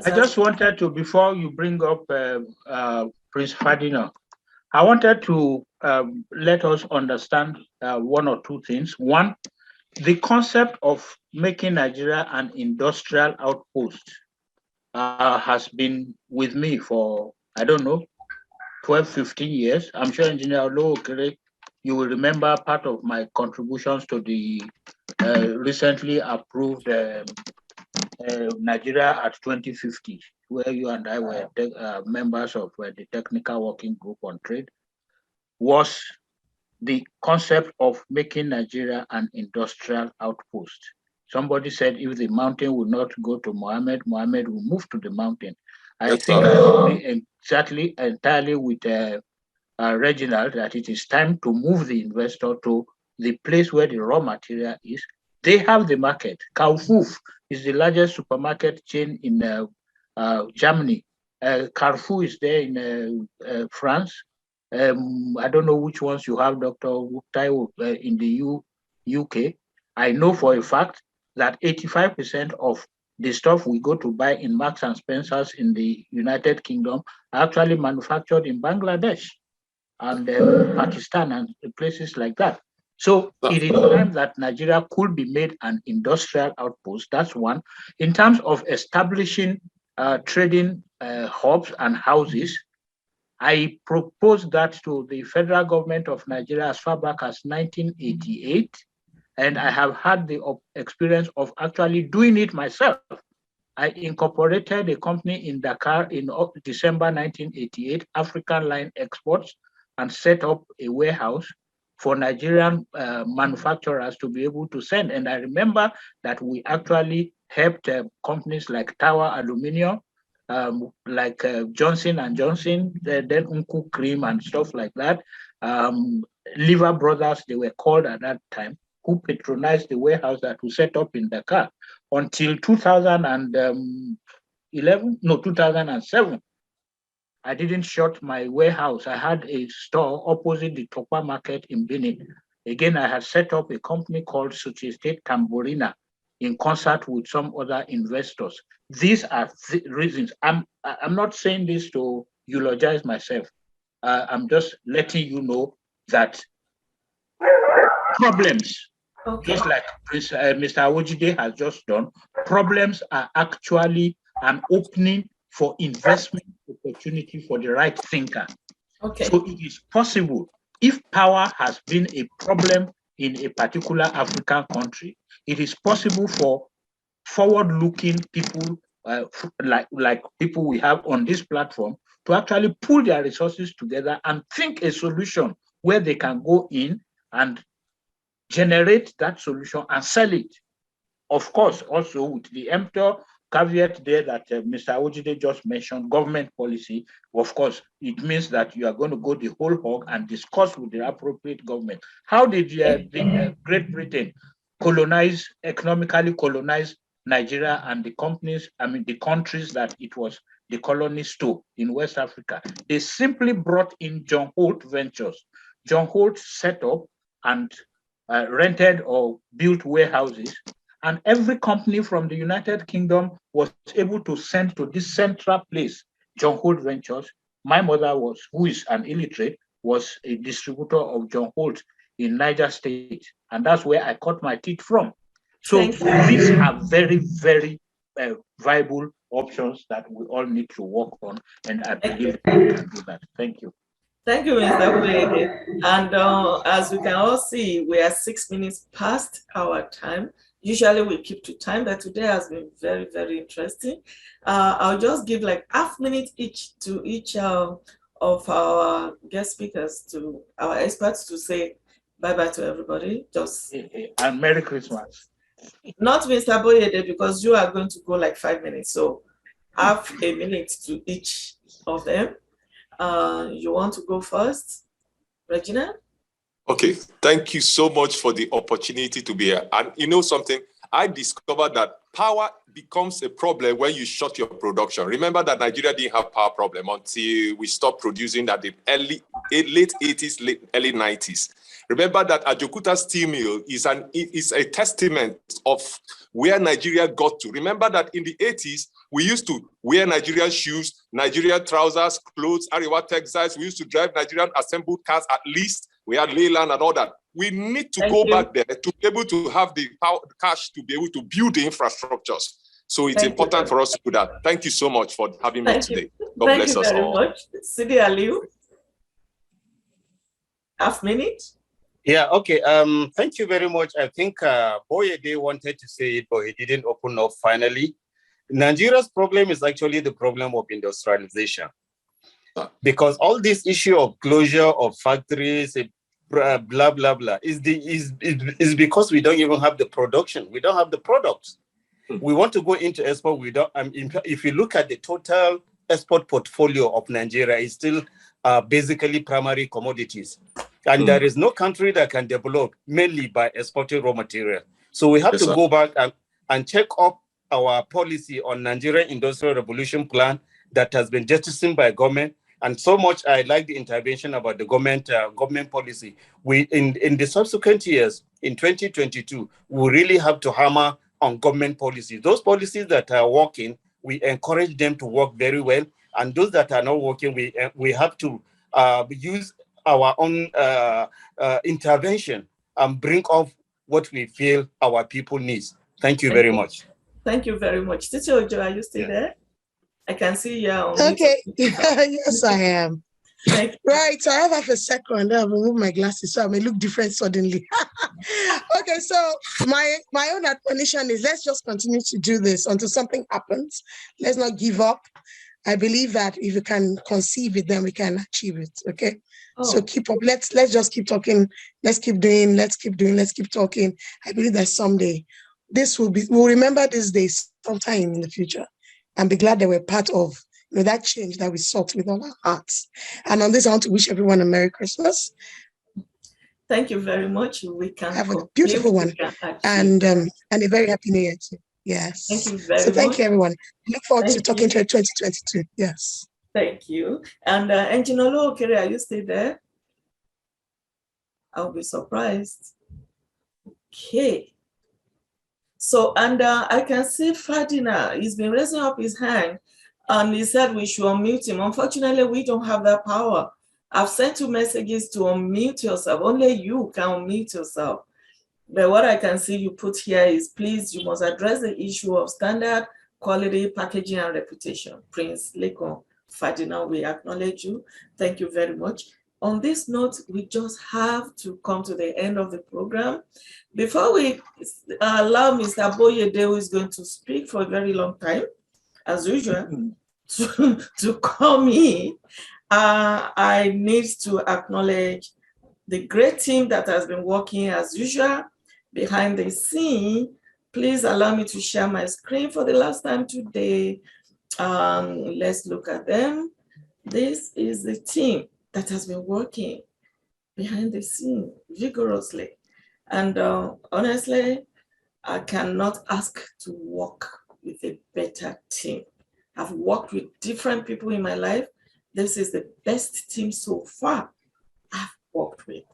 I just wanted to, before you bring up Prince Ferdinand, I wanted to let us understand one or two things. One, the concept of making Nigeria an industrial outpost has been with me for, I don't know, 12, 15 years. I'm sure Engineer Olo, you will remember part of my contributions to the recently approved Nigeria at 2050, where you and I were members of the Technical Working Group on Trade, was the concept of making Nigeria an industrial outpost. Somebody said if the mountain will not go to Mohammed, Mohammed will move to the mountain. I think I agree exactly entirely with Reginald that it is time to move the investor to the place where the raw material is. They have the market. Carrefour is the largest supermarket chain in Germany. Carrefour is there in France. I don't know which ones you have, Dr. Taiwo, in the UK. I know for a fact that 85% of the stuff we go to buy in Marks and Spencer's in the United Kingdom are actually manufactured in Bangladesh and Pakistan and places like that. So it is time that Nigeria could be made an industrial outpost. That's one. In terms of establishing trading hubs and houses, I proposed that to the federal government of Nigeria as far back as 1988, and I have had the experience of actually doing it myself. I incorporated a company in Dakar in December 1988, African Line Exports, and set up a warehouse for Nigerian manufacturers to be able to send. And I remember that we actually helped companies like Tower Aluminium, like Johnson and Johnson, then Unku Cream and stuff like that. Lever Brothers, they were called at that time, who patronized the warehouse that we set up in Dakar until 2007. I didn't shut my warehouse. I had a store opposite the Tokwa market in Benin. Again, I had set up a company called Societe Tamborina in concert with some other investors. These are reasons. I'm not saying this to eulogize myself. I'm just letting you know that problems, just like Mr. Awojide has just done, problems are actually an opening for investment opportunity for the right thinker. So it is possible, if power has been a problem in a particular African country, it is possible for forward-looking people like people we have on this platform to actually pull their resources together and think a solution where they can go in and generate that solution and sell it. Of course, also with the emptor caveat there that Mr. Awojide just mentioned, government policy. Of course, it means that you are going to go the whole hog and discuss with the appropriate government. How did Great Britain economically colonize Nigeria and the countries that it was the colonies to in West Africa? They simply brought in John Holt Ventures. John Holt set up and rented or built warehouses, and every company from the United Kingdom was able to send to this central place, John Holt Ventures. My mother who is an illiterate, was a distributor of John Holt in Niger State, and that's where I cut my teeth from. So these are very, very viable options that we all need to work on, and I believe we can do that. Thank you. Thank you, Mr. Boyede. And as we can all see, we are 6 minutes past our time. Usually we keep to time, but today has been very, very interesting. I'll just give like half minute each to each of our guest speakers, to our experts, to say bye-bye to everybody. Just and Merry Christmas. Not Mr. Boyede, because you are going to go like 5 minutes. So half a minute to each of them. You want to go first, Regina? Okay, thank you so much for the opportunity to be here. And you know something, I discovered that power becomes a problem when you shut your production. Remember that Nigeria didn't have power problem until we stopped producing at the late 80s, early 90s. Remember that Ajokuta steel mill is a testament of where Nigeria got to. Remember that in the 80s, we used to wear Nigerian shoes, Nigerian trousers, clothes, Ariwa textiles. We used to drive Nigerian assembled cars. At least we had Leyland and all that. We need to go back there to be able to have the power, cash to be able to build the infrastructures. So it's important for us to do that. Thank you so much for having me today. God bless us all. Thank you very much. Sidi Aliu, half minute. Yeah, okay. Thank you very much. I think Boyede wanted to say it, but he didn't open up finally. Nigeria's problem is actually the problem of industrialization. Because all this issue of closure of factories, blah, blah, blah, is because we don't even have the production. We don't have the products. We want to go into export. We don't. If you look at the total export portfolio of Nigeria, it's still basically primary commodities. And there is no country that can develop mainly by exporting raw material. So we have to go back and check up our policy on Nigerian Industrial Revolution Plan that has been jettisoned by government. And so much I like the intervention about the government policy. We in the subsequent years, in 2022, we really have to hammer on government policies. Those policies that are working, we encourage them to work very well. And those that are not working, we have to use our own intervention and bring off what we feel our people need. Thank you very much. Thank you very much. Teacher Ojo, are you still there? I can see you on okay. Yes, I am. Right, so I have half a second. I'll remove my glasses so I may look different suddenly. Okay, so my own admonition is let's just continue to do this until something happens. Let's not give up. I believe that if we can conceive it, then we can achieve it. Okay. So keep up. Let's just keep talking. Let's keep doing. Let's keep talking. I believe that someday we'll remember these days sometime in the future and be glad that we're part of that change that we sought with all our hearts. And on this, I want to wish everyone a Merry Christmas. Thank you very much. We can have a beautiful one and a very happy New Year too. Yes. Thank you very much. So thank you, everyone. Look forward to talking to you 2022. Yes. Thank you. And Enginolo Okere, are you still there? I'll be surprised. Okay. So, and I can see Ferdinand, he's been raising up his hand and he said we should unmute him. Unfortunately, we don't have that power. I've sent you messages to unmute yourself. Only you can unmute yourself. But what I can see you put here is, please, you must address the issue of standard, quality, packaging, and reputation. Prince Lekon Ferdinand, we acknowledge you. Thank you very much. On this note, we just have to come to the end of the program. Before we allow Mr. Boyede, who is going to speak for a very long time, as usual, to come in, I need to acknowledge the great team that has been working as usual behind the scene. Please allow me to share my screen for the last time today. Let's look at them. This is the team that has been working behind the scene vigorously. And honestly, I cannot ask to work with a better team. I've worked with different people in my life. This is the best team so far I've worked with.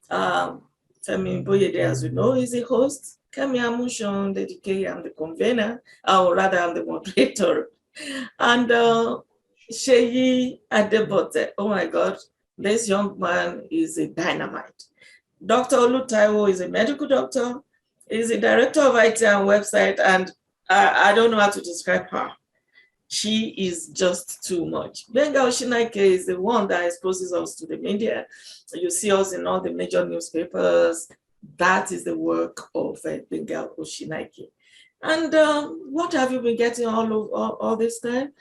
Femi Boyede, as you know, is the host. Kemi Amushon, the DK, I'm the convener, or rather I'm the moderator. And Sheyi Adebote, oh my God, this young man is a dynamite. Dr. Olutaiwo is a medical doctor. He's the director of IT and website, and I don't know how to describe her. She is just too much. Benga Oshinaike is the one that exposes us to the media. You see us in all the major newspapers. That is the work of Benga Oshinaike. And what have you been getting all this time?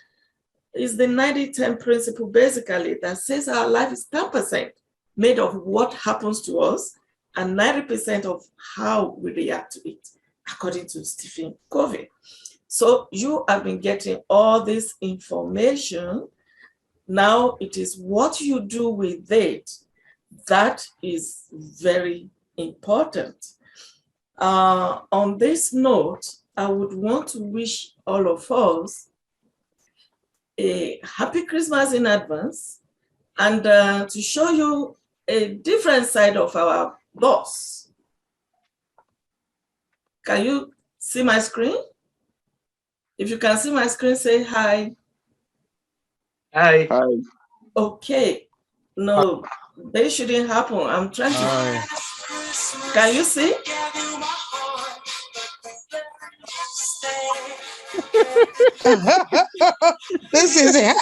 Is the 90-10 principle basically that says our life is 10% made of what happens to us and 90% of how we react to it, according to Stephen Covey. So you have been getting all this information. Now it is what you do with it that is very important. On this note, I would want to wish all of us a happy Christmas in advance, and to show you a different side of our boss. Can you see my screen? If you can see my screen, say hi. Hi. Hi. Okay. No, they shouldn't happen. I'm trying to. Can you see? This is it.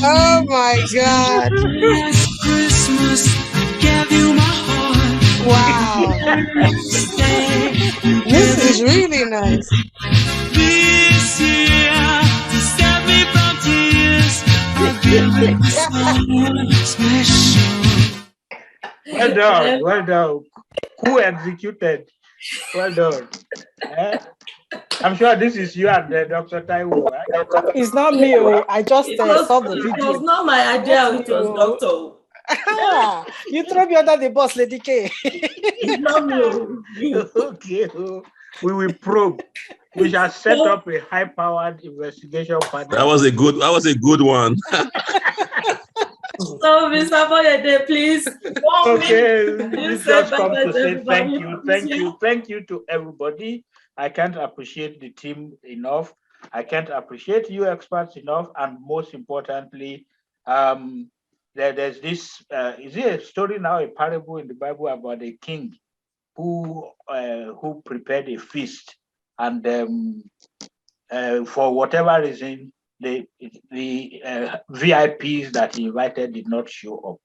Oh my God. Wow. This is really nice. Well done, well done. Who executed? Well done. I'm sure this is you and Dr. Taiwo, right? It's not me. I just saw the It video. was not my idea. It was Doctor. You throw me under the bus, Lady K. It's not me. Okay, we will probe. We shall set up a high-powered investigation panel. That was a good one. So, Mr. Boyede, please. Okay, this just come to say everybody. thank you to everybody. I can't appreciate the team enough. I can't appreciate you experts enough, and most importantly, there's this. Is it a story now, a parable in the Bible about a king who prepared a feast, and for whatever reason, the VIPs that he invited did not show up.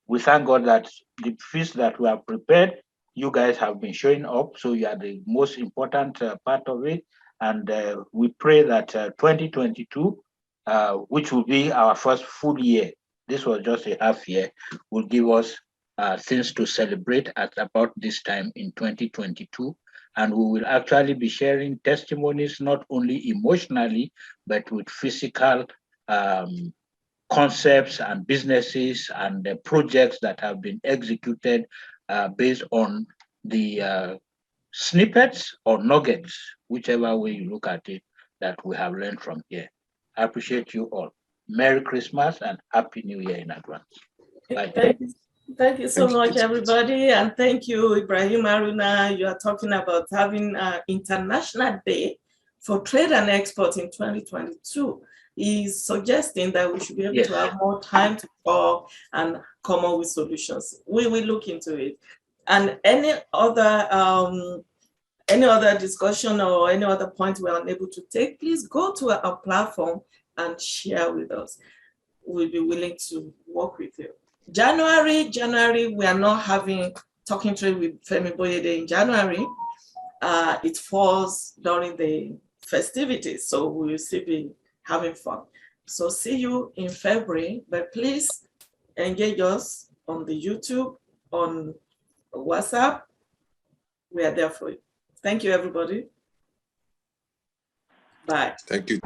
We thank God that the feast that we have prepared, you guys have been showing up, so you are the most important part of it. And we pray that 2022, which will be our first full year, this was just a half year, will give us things to celebrate at about this time in 2022. And we will actually be sharing testimonies, not only emotionally, but with physical concepts and businesses and the projects that have been executed based on the snippets or nuggets, whichever way you look at it, that we have learned from here. I appreciate you all. Merry Christmas and Happy New Year in advance. Bye. Thank you so much, everybody. And thank you, Ibrahim Aruna. You are talking about having an International Day for Trade and Export in 2022. He's suggesting that we should be able to have more time to talk and come up with solutions. We will look into it. And any other discussion or any other point we are unable to take, please go to our platform and share with us. We'll be willing to work with you. January, we are not having Talking Trade with Femi Boyede in January. It falls during the festivities, so we will still be having fun. So see you in February, but please engage us on the YouTube, on WhatsApp. We are there for you. Thank you, everybody. Bye. Thank you.